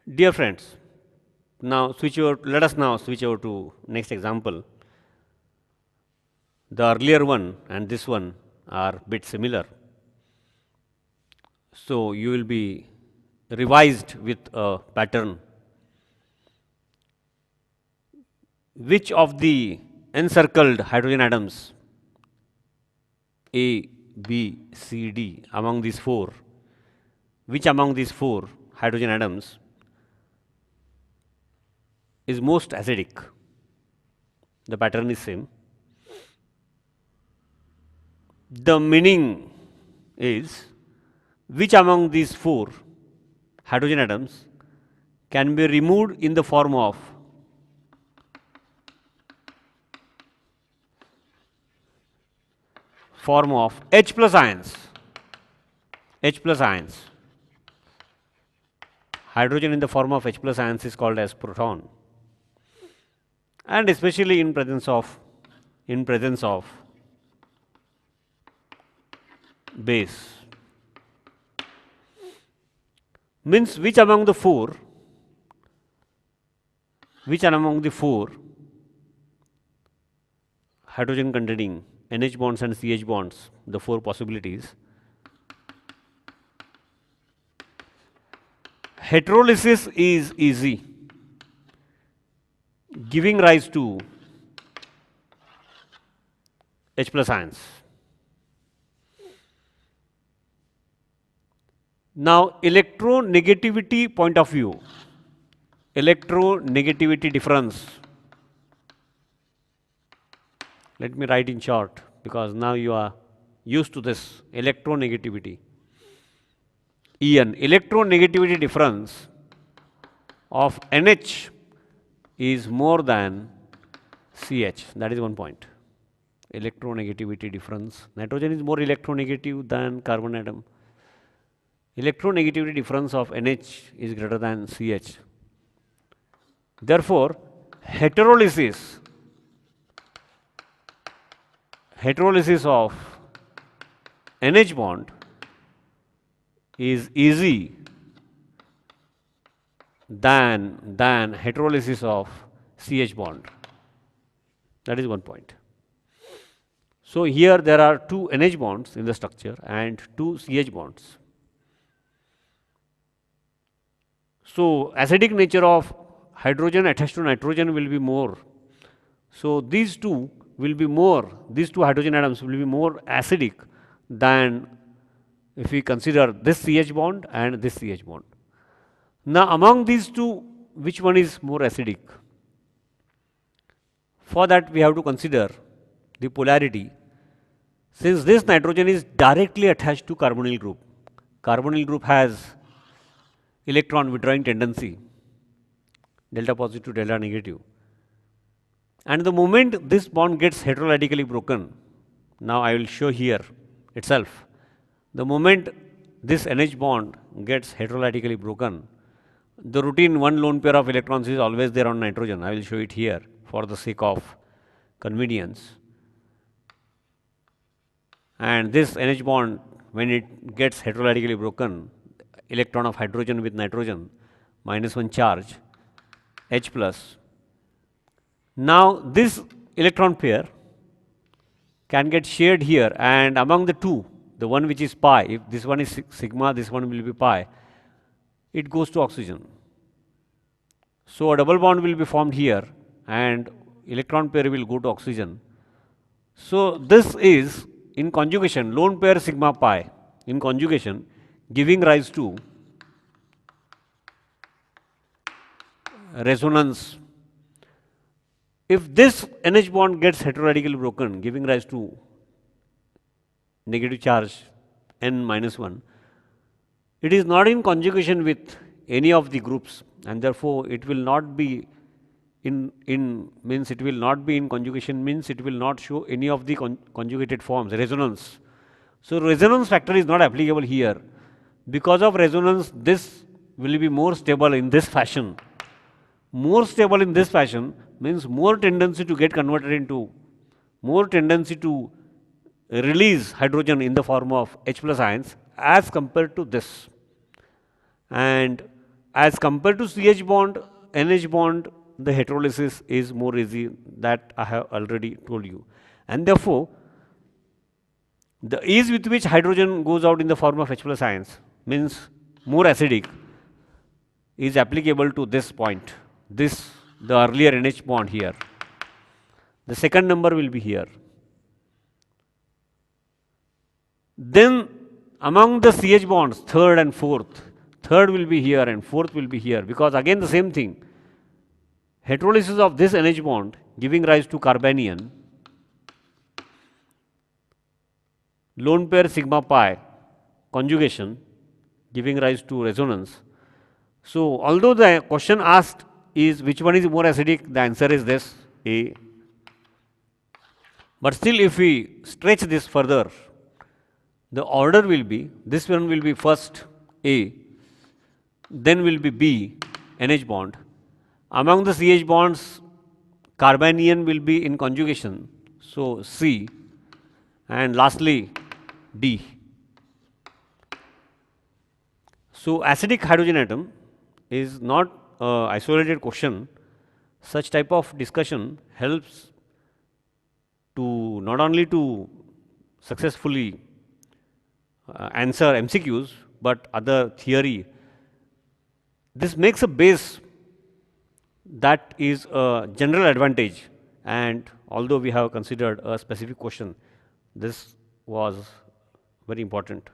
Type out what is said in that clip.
Dear friends, let us now switch over to next example. The earlier one and this one are bit similar. So you will be revised with a pattern. Which of the encircled hydrogen atoms A, B, C, D among these four, which among these four hydrogen atoms is most acidic? The pattern is same. The meaning is which among these four hydrogen atoms can be removed in the form of H plus ions. H plus ions. Hydrogen in the form of H plus ions is called as proton, and especially in presence of base. Means which among the four hydrogen containing NH bonds and CH bonds, the four possibilities, heterolysis is easy, giving rise to H plus ions. Now, electronegativity point of view, electronegativity difference. Let me write in short because now you are used to this electronegativity. En, electronegativity difference of NH is more than CH. That is one point. Electronegativity difference. Nitrogen is more electronegative than carbon atom. Electronegativity difference of NH is greater than CH. Therefore, heterolysis of NH bond is easy than heterolysis of CH bond. That is one point. So here there are two NH bonds in the structure and two CH bonds. So acidic nature of hydrogen attached to nitrogen will be more. So these two hydrogen atoms will be more acidic than if we consider this CH bond and this CH bond. Now among these two, which one is more acidic? For that we have to consider the polarity. Since this nitrogen is directly attached to carbonyl group has electron withdrawing tendency, delta positive to delta negative. And the moment this bond gets heterolytically broken, now I will show here itself, the moment this NH bond gets heterolytically broken, the routine one lone pair of electrons is always there on nitrogen. I will show it here for the sake of convenience. And this NH bond, when it gets heterolytically broken, electron of hydrogen with nitrogen, -1 charge, H plus. Now this electron pair can get shared here, and among the two, the one which is pi, if this one is sigma, this one will be pi, it goes to oxygen. So a double bond will be formed here and electron pair will go to oxygen. So this is in conjugation, lone pair sigma pi in conjugation, giving rise to resonance. If this NH bond gets heteroradically broken, giving rise to negative charge n-1, it is not in conjugation with any of the groups, and therefore it will not be in conjugation, means it will not show any of the conjugated forms, resonance. So resonance factor is not applicable here. Because of resonance, this will be more stable in this fashion. More stable in this fashion means more tendency to get converted into, more tendency to release hydrogen in the form of H plus ions as compared to this. And as compared to CH bond, NH bond, the heterolysis is more easy, that I have already told you. And therefore, the ease with which hydrogen goes out in the form of H plus ions means more acidic is applicable to this point, this the earlier NH bond here. The second number will be here. Then among the CH bonds, third and fourth, third will be here and fourth will be here, because again the same thing. Heterolysis of this NH bond giving rise to carbanion, lone pair sigma pi conjugation giving rise to resonance. So, although the question asked is which one is more acidic, the answer is this A. But still, if we stretch this further, the order will be, this one will be first A, then will be B, NH bond. Among the CH bonds, carbanion will be in conjugation, so C, and lastly D. So, acidic hydrogen atom is not an isolated question. Such type of discussion helps to not only to successfully answer MCQs, but other theory. This makes a base that is a general advantage, and although we have considered a specific question, this was very important.